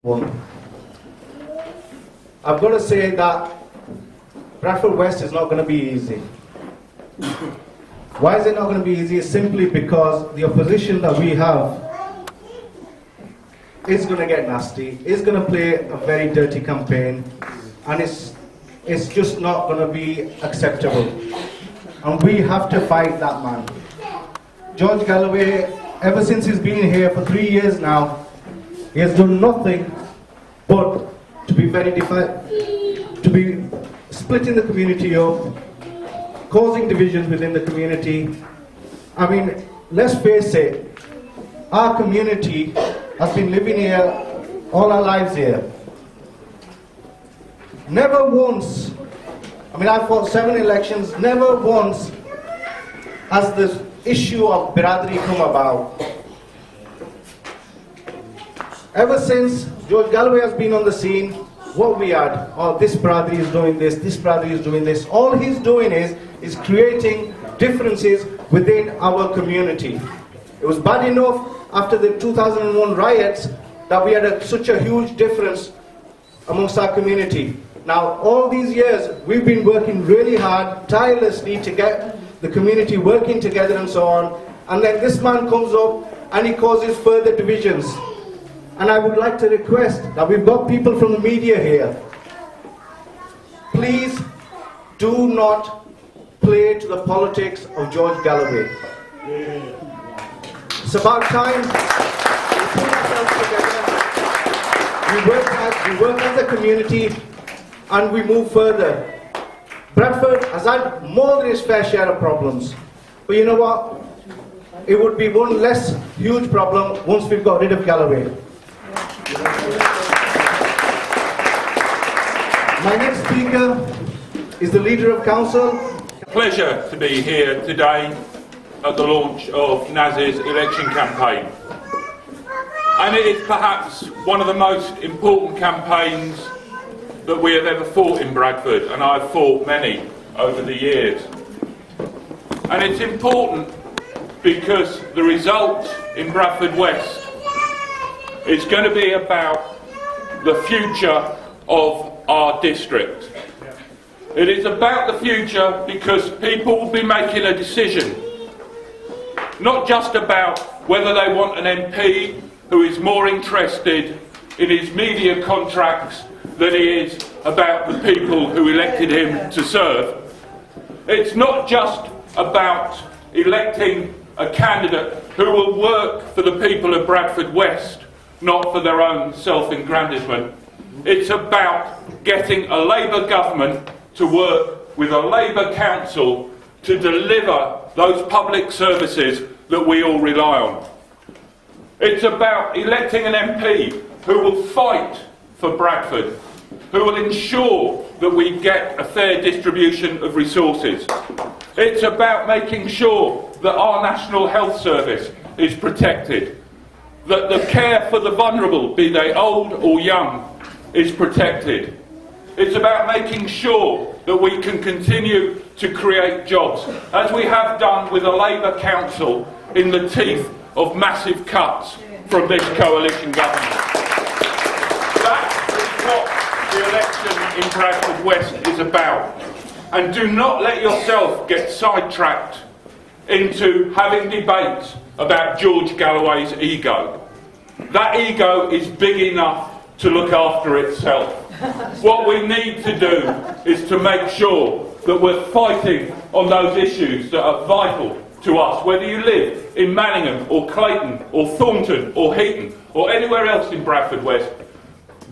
One. I've got to say that Bradford West is not going to be easy. Why is it not going to be easy? It's simply because the opposition that we have is going to get nasty, is going to play a very dirty campaign, and it's just not going to be acceptable. And we have to fight that man. George Galloway, ever since he's been here for 3 years now, he has done nothing but to be splitting the community up, causing divisions within the community. I mean, let's face it, our community has been living here all our lives here. Never once, I mean, I've fought 7 elections, never once has this issue of biradari come about. Ever since George Galloway has been on the scene, what we had, oh, this biradari is doing this biradari is doing this. All he's doing is creating differences within our community. It was bad enough after the 2001 riots that we had such a huge difference amongst our community. Now, all these years, we've been working really hard, tirelessly, to get the community working together and so on. And then this man comes up and he causes further divisions. And I would like to request that we've got people from the media here. Please do not play to the politics of George Galloway. It's about time we put ourselves together, we work as a community, and we move further. Bradford has had more than its fair share of problems. But you know what? It would be one less huge problem once we've got rid of Galloway. My next speaker is the Leader of Council. Pleasure to be here today at the launch of Naz's election campaign. And it is perhaps one of the most important campaigns that we have ever fought in Bradford, and I've fought many over the years. And it's important because the result in Bradford West is going to be about the future of our district. It is about the future because people will be making a decision, not just about whether they want an MP who is more interested in his media contracts than he is about the people who elected him to serve. It's not just about electing a candidate who will work for the people of Bradford West, not for their own self-aggrandisement. It's about getting a Labour government to work with a Labour council to deliver those public services that we all rely on. It's about electing an MP who will fight for Bradford, who will ensure that we get a fair distribution of resources. It's about making sure that our National Health Service is protected, that the care for the vulnerable, be they old or young, is protected. It's about making sure that we can continue to create jobs, as we have done with a Labour council in the teeth of massive cuts from this coalition government. That is what the election in Bradford West is about. And do not let yourself get sidetracked into having debates about George Galloway's ego. That ego is big enough to look after itself. What we need to do is to make sure that we're fighting on those issues that are vital to us, whether you live in Manningham or Clayton or Thornton or Heaton or anywhere else in Bradford West.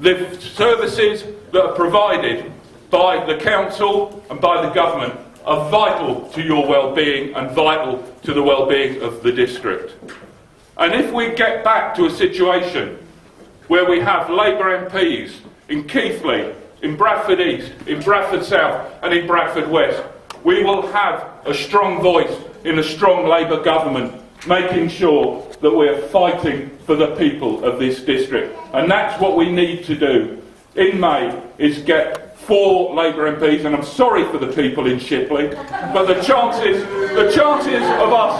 The services that are provided by the council and by the government are vital to your well-being and vital to the well-being of the district. And if we get back to a situation where we have Labour MPs in Keighley, in Bradford East, in Bradford South and in Bradford West, we will have a strong voice in a strong Labour government, making sure that we're fighting for the people of this district. And that's what we need to do in May, is get 4 Labour MPs, and I'm sorry for the people in Shipley, but the chances of us,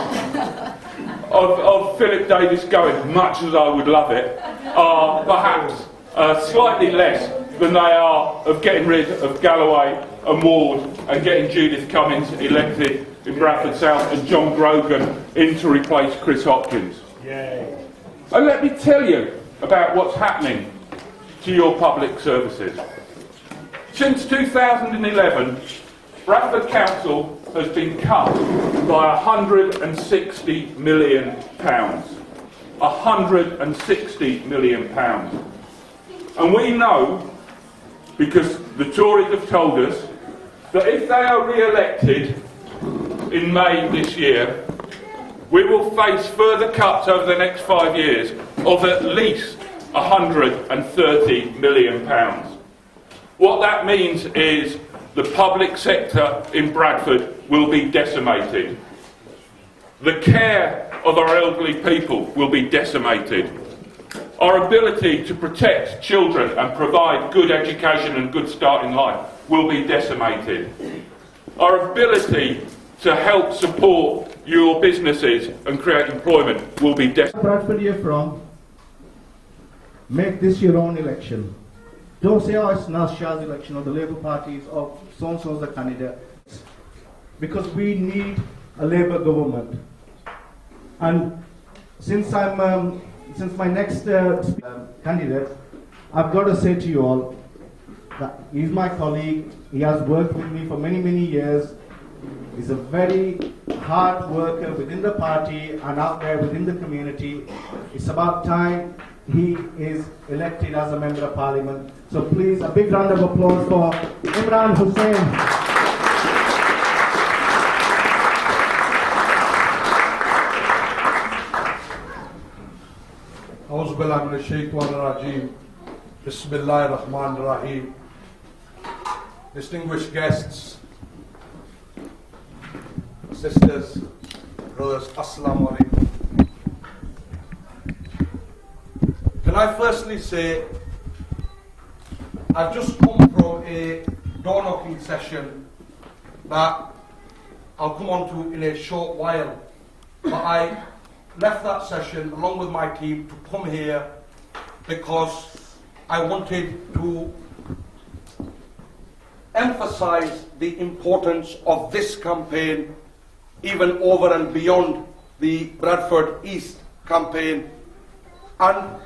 of Philip Davis going, much as I would love it, are perhaps slightly less than they are of getting rid of Galloway and Ward and getting Judith Cummins elected in Bradford South and John Grogan in to replace Chris Hopkins. Yay. And let me tell you about what's happening to your public services. Since 2011, Bradford Council has been cut by £160 million. £160 million. And we know, because the Tories have told us, that if they are re-elected in May this year, we will face further cuts over the next 5 years of at least £130 million. What that means is the public sector in Bradford will be decimated. The care of our elderly people will be decimated. Our ability to protect children and provide good education and good start in life will be decimated. Our ability to help support your businesses and create employment will be decimated. Bradford you're from, make this your own election. Don't say, oh, it's Naz Shah's election or the Labour Party's or so-and-so's the candidate. Because we need a Labour government. And since my next candidate, I've got to say to you all that he's my colleague. He has worked with me for many, many years. He's a very hard worker within the party and out there within the community. It's about time he is elected as a Member of Parliament. So please, a big round of applause for Imran Hussain. Bismillahir-Rahmanir-Rahim. Distinguished guests, sisters, brothers, Assalamu alaikum. Can I firstly say, I've just come from a door knocking session that I'll come on to in a short while, but I left that session along with my team to come here because I wanted to emphasize the importance of this campaign even over and beyond the Bradford East campaign. And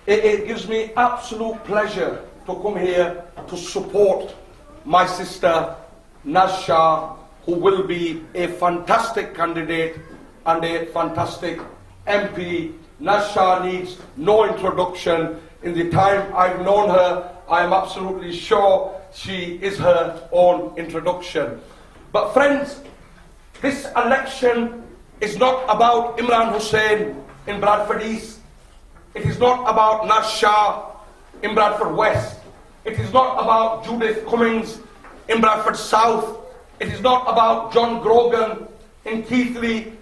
it gives me absolute pleasure to come here to support my sister Naz Shah, who will be a fantastic candidate and a fantastic MP. Naz Shah needs no introduction. In the time I've known her, I am absolutely sure she is her own introduction. But friends, this election is not about Imran Hussain in Bradford East. It is not about Naz Shah in Bradford West. It is not about Judith Cummins in Bradford South. It is not about John Grogan in Keighley.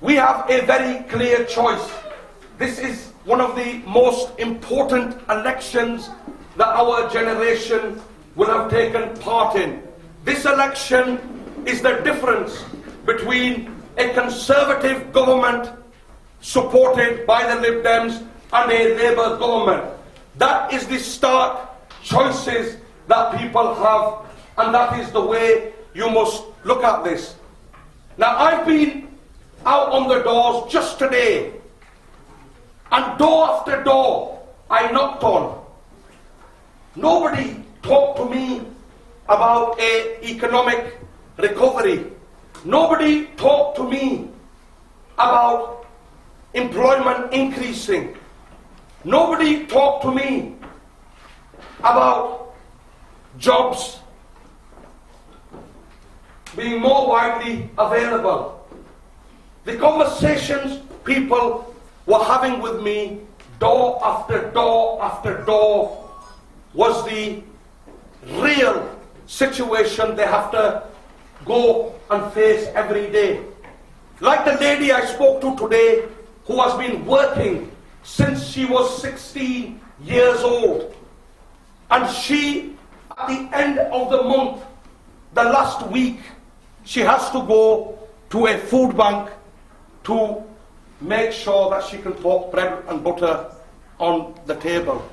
We have a very clear choice. This is one of the most important elections that our generation will have taken part in. This election is the difference between a Conservative government supported by the Lib Dems and a Labour government. That is the stark choices that people have, and that is the way you must look at this. Now, I've been out on the doors just today, and door after door I knocked on. Nobody talked to me about an economic recovery. Nobody talked to me about employment increasing. Nobody talked to me about jobs being more widely available. The conversations people were having with me, door after door after door, was the real situation they have to go and face every day. Like the lady I spoke to today, who has been working since she was 16 years old. And she, at the end of the month, the last week, she has to go to a food bank to make sure that she can put bread and butter on the table.